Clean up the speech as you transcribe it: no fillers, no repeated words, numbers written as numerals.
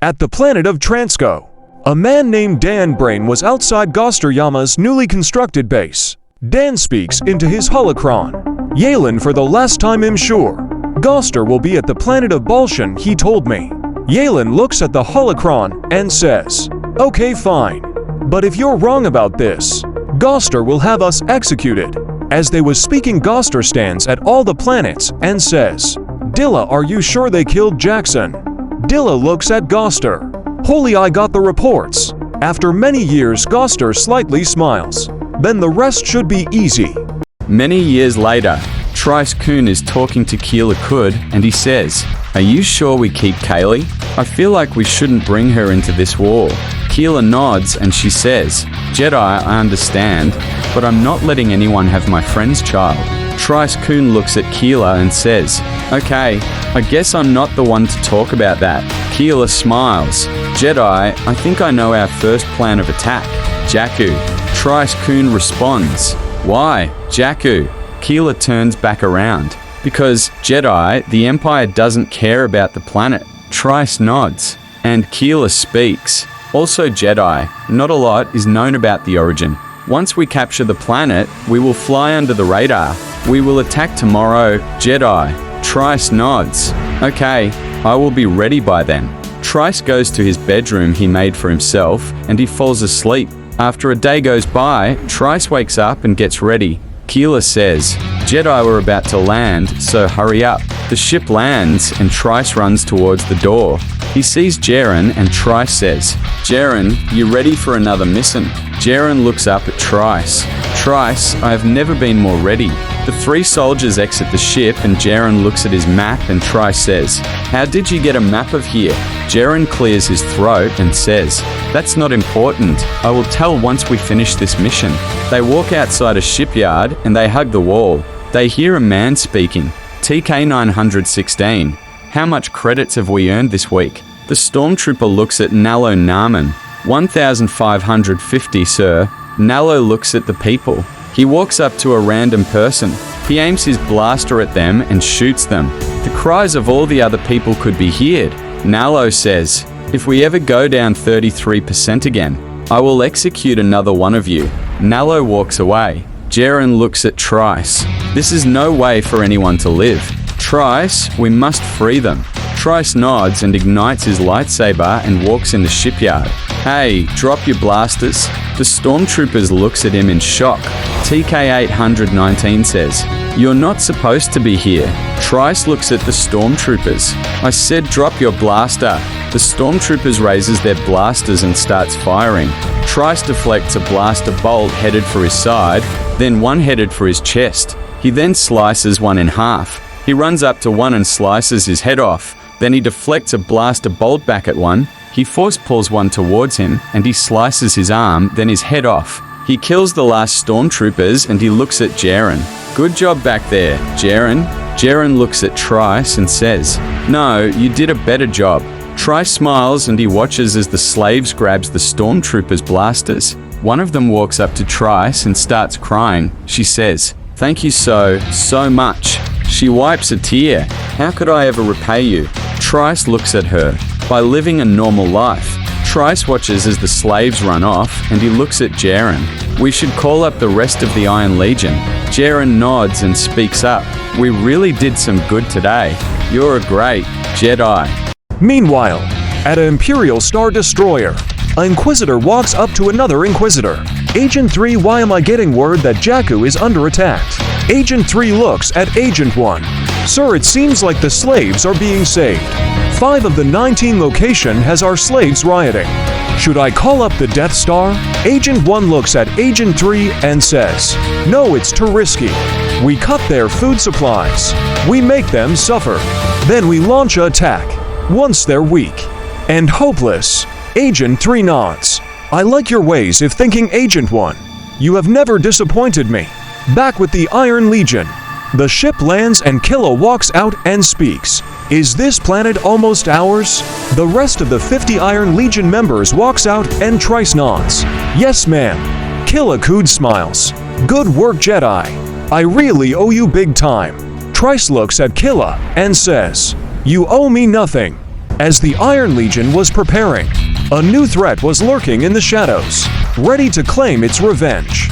At the planet of Transko, a man named Dan Brain was outside Goster Yama's newly constructed base. Dan speaks into his holocron. Yalen, for the last time I'm sure. Goster will be at the planet of Balshan, he told me. Yalen looks at the holocron and says, "Okay, fine. But if you're wrong about this, Goster will have us executed." As they was speaking, Goster stands at all the planets and says, "Dilla, are you sure they killed Jackson?" Dilla looks at Goster. "Holy, I got the reports." After many years, Goster slightly smiles. "Then the rest should be easy." Many years later, Trice Koon is talking to Keela Kud and he says, "Are you sure we keep Kaylee? I feel like we shouldn't bring her into this war." Keela nods and she says, "Jedi, I understand, but I'm not letting anyone have my friend's child." Trice Koon looks at Keela and says, "Okay, I guess I'm not the one to talk about that." Keela smiles. "Jedi, I think I know our first plan of attack. Jakku." Trice Koon responds, "Why, Jakku?" Keela turns back around. "Because, Jedi, the Empire doesn't care about the planet." Trice nods, and Keela speaks. "Also, Jedi, not a lot is known about the origin. Once we capture the planet, we will fly under the radar. We will attack tomorrow, Jedi." Trice nods. "Okay, I will be ready by then." Trice goes to his bedroom he made for himself, and he falls asleep. After a day goes by, Trice wakes up and gets ready. Keela says, "Jedi, we're about to land, so hurry up." The ship lands and Trice runs towards the door. He sees Jaren and Trice says, "Jaren, you ready for another mission?" Jaren looks up at Trice. "Trice, I have never been more ready." The three soldiers exit the ship and Jaren looks at his map and Trice says, "How did you get a map of here?" Jaren clears his throat and says, "That's not important. I will tell once we finish this mission." They walk outside a shipyard and they hug the wall. They hear a man speaking. "TK 916. How much credits have we earned this week?" The stormtrooper looks at Nalo Naman. 1,550, sir. Nalo looks at the people. He walks up to a random person. He aims his blaster at them and shoots them. The cries of all the other people could be heard. Nalo says, "If we ever go down 33% again, I will execute another one of you." Nalo walks away. Jaren looks at Trice. "This is no way for anyone to live. Trice, we must free them." Trice nods and ignites his lightsaber and walks in the shipyard. "Hey, drop your blasters." The stormtroopers looks at him in shock. TK 819 says, "You're not supposed to be here." Trice looks at the stormtroopers. "I said drop your blaster." The stormtroopers raises their blasters and starts firing. Trice deflects a blaster bolt headed for his side, then one headed for his chest. He then slices one in half. He runs up to one and slices his head off. Then he deflects a blaster bolt back at one. He force pulls one towards him and he slices his arm, then his head off. He kills the last stormtroopers and he looks at Jaren. "Good job back there, Jaren." Jaren looks at Trice and says, "No, you did a better job." Trice smiles and he watches as the slaves grabs the stormtroopers' blasters. One of them walks up to Trice and starts crying. She says, "Thank you so much." She wipes a tear. "How could I ever repay you?" Trice looks at her. "By living a normal life." Trice watches as the slaves run off and he looks at Jaren. "We should call up the rest of the Iron Legion." Jaren nods and speaks up. "We really did some good today. You're a great Jedi." Meanwhile, at an Imperial Star Destroyer, an Inquisitor walks up to another Inquisitor. "Agent 3, why am I getting word that Jakku is under attack?" Agent 3 looks at Agent 1. "Sir, it seems like the slaves are being saved. 5 of the 19 location has our slaves rioting. Should I call up the Death Star?" Agent 1 looks at Agent 3 and says, "No, it's too risky. We cut their food supplies. We make them suffer. Then we launch an attack. Once they're weak and hopeless." Agent 3 nods. "I like your ways of thinking, Agent 1. You have never disappointed me." Back with the Iron Legion, the ship lands and Killa walks out and speaks. "Is this planet almost ours?" The rest of the 50 Iron Legion members walks out and Trice nods. "Yes, ma'am." Killa Koon smiles. "Good work, Jedi. I really owe you big time." Trice looks at Killa and says, "You owe me nothing." As the Iron Legion was preparing, a new threat was lurking in the shadows, ready to claim its revenge.